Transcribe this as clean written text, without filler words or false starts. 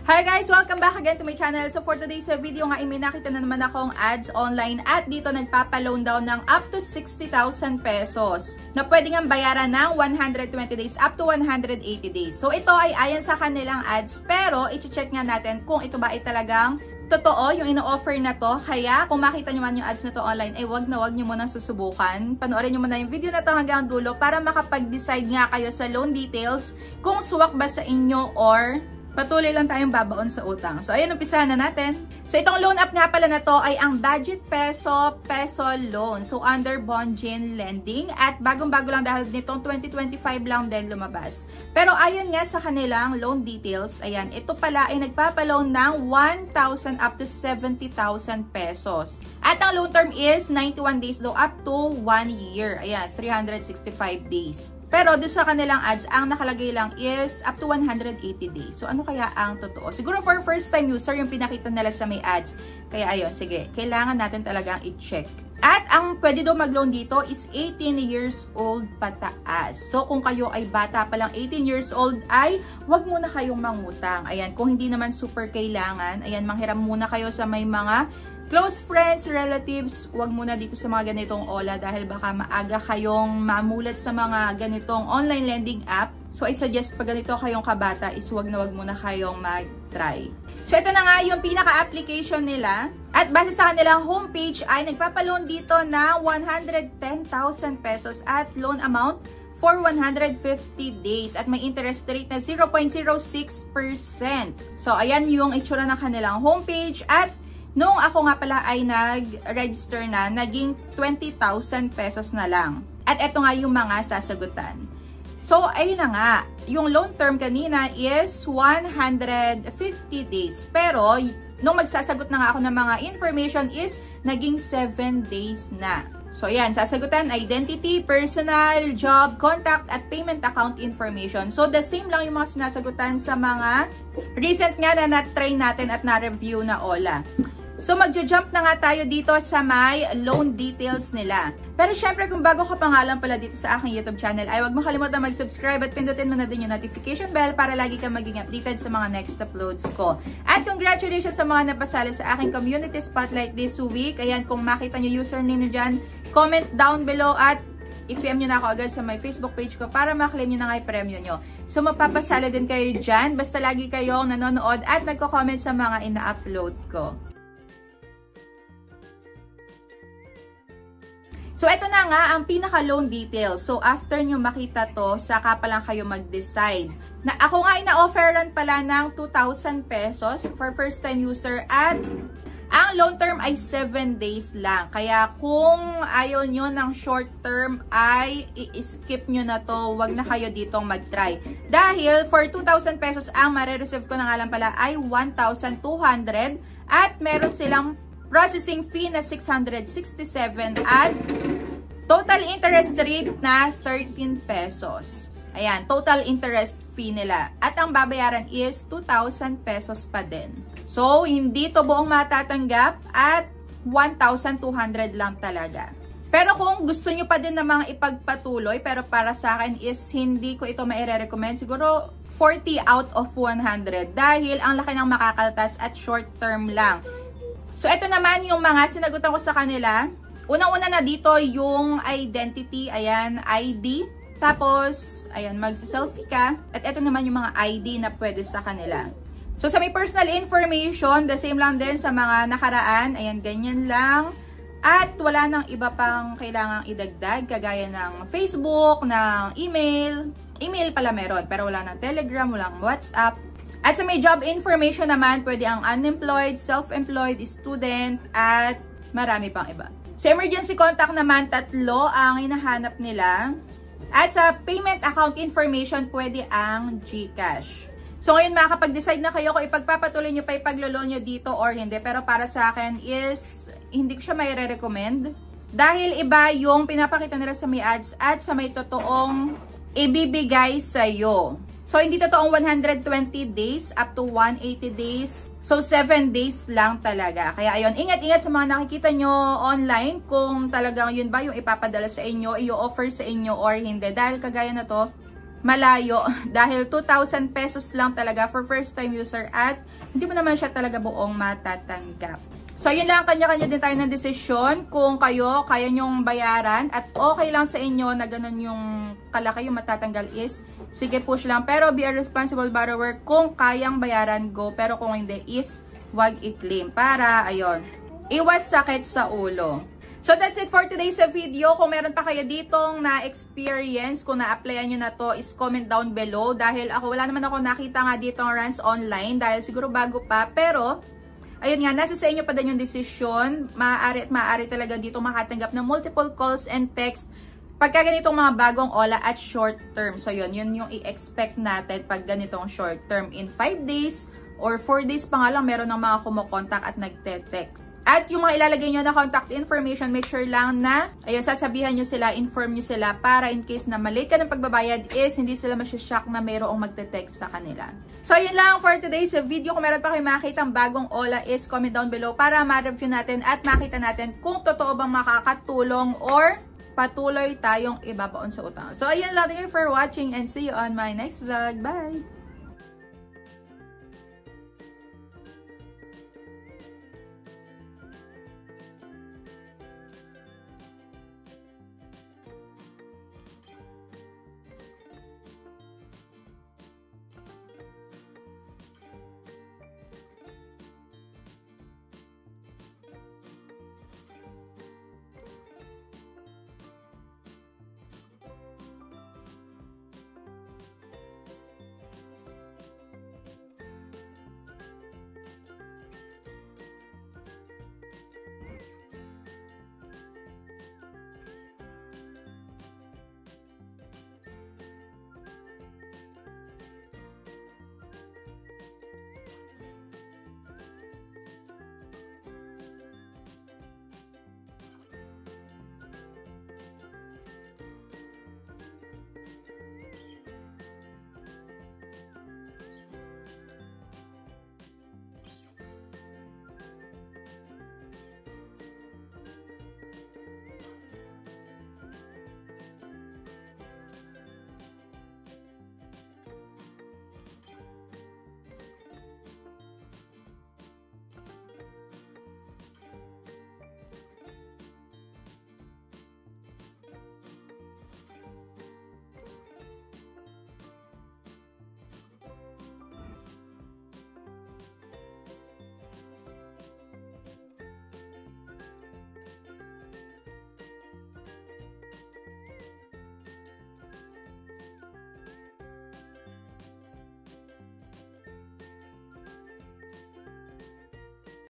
Hi guys! Welcome back again to my channel. So for today's video nga, may nakita na naman akong ads online at dito nagpapaloan daw ng up to 60,000 pesos na pwede nga bayaran ng 120 days up to 180 days. So ito ay ayon sa kanilang ads pero i-check nga natin kung ito ba ay talagang totoo yung ino-offer na to. Kaya kung makita nyo man yung ads na to online ay wag nyo munang susubukan. Panoorin nyo muna yung video na to hanggang dulo para makapag-decide nga kayo sa loan details kung swak ba sa inyo or patuloy lang tayong babaon sa utang. So, ayun, umpisahan na natin. So, itong loan app nga pala na to ay ang Budget Peso Loan. So, under Bonjin Lending. At bagong-bago lang dahil nitong 2025 lang din lumabas. Pero ayon nga sa kanilang loan details, ayan, ito pala ay nagpapaloan ng 1,000 up to 70,000 pesos. At ang loan term is 91 days daw up to 1 year. Ayan, 365 days. Pero doon sa kanilang ads, ang nakalagay lang is up to 180 days. So, ano kaya ang totoo? Siguro for first time user, yung pinakita nila sa may ads. Kaya ayun, sige, kailangan natin talagang i-check. At ang pwede daw mag-loan dito is 18 years old pataas. So, kung kayo ay bata pa lang 18 years old, ay wag muna kayong mangutang. Ayan, kung hindi naman super kailangan, ayan, manghiram muna kayo sa may mga close friends, relatives, wag muna dito sa mga ganitong OLA dahil baka maaga kayong mamulat sa mga ganitong online lending app. So, I suggest pag ganito kayong kabata is wag muna kayong mag-try. So, ito na nga yung pinaka-application nila. At base sa kanilang homepage ay nagpapaloan dito na 110,000 pesos at loan amount for 150 days at may interest rate na 0.06%. So, ayan yung itsura ng kanilang homepage at nung ako nga pala ay nag-register na, naging 20,000 pesos na lang. At eto nga yung mga sasagutan. So, ayun na nga. Yung loan term kanina is 150 days. Pero, nung magsasagot na nga ako ng mga information is naging 7 days na. So, ayan. Sasagutan, identity, personal, job, contact, at payment account information. So, the same lang yung mga sinasagutan sa mga recent nga na na-try natin at na-review na OLA. So, magja-jump na nga tayo dito sa may loan details nila. Pero syempre, kung bago ka pa nga lang pala dito sa aking YouTube channel, ay huwag mo kalimutan mag-subscribe at pindutin mo na din yung notification bell para lagi kang maging updated sa mga next uploads ko. At congratulations sa mga napasali sa aking community spotlight this week. Ayan, kung makita nyo username nyo dyan, comment down below at i-PM nyo na ako agad sa my Facebook page ko para maklaim nyo na nga yung premyo nyo. So, mapapasali din kayo dyan. Basta lagi kayong nanonood at nagko-comment sa mga ina-upload ko. So, ito na nga ang pinaka-loan details. So, after nyo makita to, saka pa lang kayo mag-decide. Na ako nga ay na-offeran pala ng 2,000 pesos for first-time user at ang loan term ay 7 days lang. Kaya kung ayaw nyo ng short term ay i-skip nyo na to. Wag na kayo ditong mag-try. Dahil for 2,000 pesos ang marireceive ko na nga lang pala ay 1,200 at meron silang processing fee na 667 at total interest rate na 13 pesos. Ayan, total interest fee nila. At ang babayaran is 2,000 pesos pa din. So, hindi to buong matatanggap at 1,200 lang talaga. Pero kung gusto nyo pa din namang ipagpatuloy, pero para sa akin is hindi ko ito maire-recommend. Siguro 40 out of 100 dahil ang laki ng makakaltas at short term lang. So, ito naman yung mga sinagutan ko sa kanila. Unang-una na dito yung identity, ayan, ID. Tapos, ayan, mag-selfie ka. At ito naman yung mga ID na pwede sa kanila. So, sa may personal information, the same lang din sa mga nakaraan. Ayan, ganyan lang. At wala nang iba pang kailangang idagdag, kagaya ng Facebook, ng email. Email pala meron, pero wala ng Telegram, walang WhatsApp. At sa may job information naman, pwede ang unemployed, self-employed, student, at marami pang iba. Sa emergency contact naman, 3 ang hinahanap nila. At sa payment account information, pwede ang GCash. So ngayon, makakapag-decide na kayo kung ipagpapatuloy nyo pa ipaglolo nyo dito or hindi. Pero para sa akin is, hindi ko siya may re-recommend. Dahil iba yung pinapakita nila sa may ads at sa may totoong ibibigay sa'yo. So, hindi totoong 120 days up to 180 days. So, 7 days lang talaga. Kaya, ayun, ingat-ingat sa mga nakikita nyo online kung talagang yun ba yung ipapadala sa inyo, i-offer sa inyo or hindi. Dahil kagaya na to, malayo dahil 2,000 pesos lang talaga for first time user at hindi mo naman siya talaga buong matatanggap. So, yun lang, kanya-kanya din tayo ng desisyon kung kayo kaya nyong bayaran at okay lang sa inyo na ganun yung kalaki yung matatanggal is sige, push lang. Pero be a responsible borrower kung kayang bayaran, go. Pero kung hindi is wag i-claim para, ayun, iwas sakit sa ulo. So, that's it for today's video. Kung meron pa kayo ditong na-experience, kung na-applyan nyo na to, is comment down below. Dahil ako, wala naman ako nakita nga ditong runs online. Dahil siguro bago pa. Pero, ayun nga, nasa sa inyo pa din yung desisyon. Maaari at maaari talaga dito makatanggap ng multiple calls and text pagka ganitong mga bagong OLA at short term. So, yun yung i-expect natin pag ganitong short term. In 5 days or 4 days pa nga lang, meron ng mga kumukontak at nagte-text. At yung mga ilalagay nyo na contact information, make sure lang na, ayun, sasabihan nyo sila, inform nyo sila para in case na malate ka ng pagbabayad is hindi sila masyashock na mayroong magte-text sa kanila. So, yun lang for today's video. Kung meron pa kayo makikita ang bagong OLA is comment down below para ma-review natin at makita natin kung totoo bang makakatulong or patuloy tayong ibabaon sa utang. So, ayun lang. Thank you for watching and see you on my next vlog. Bye!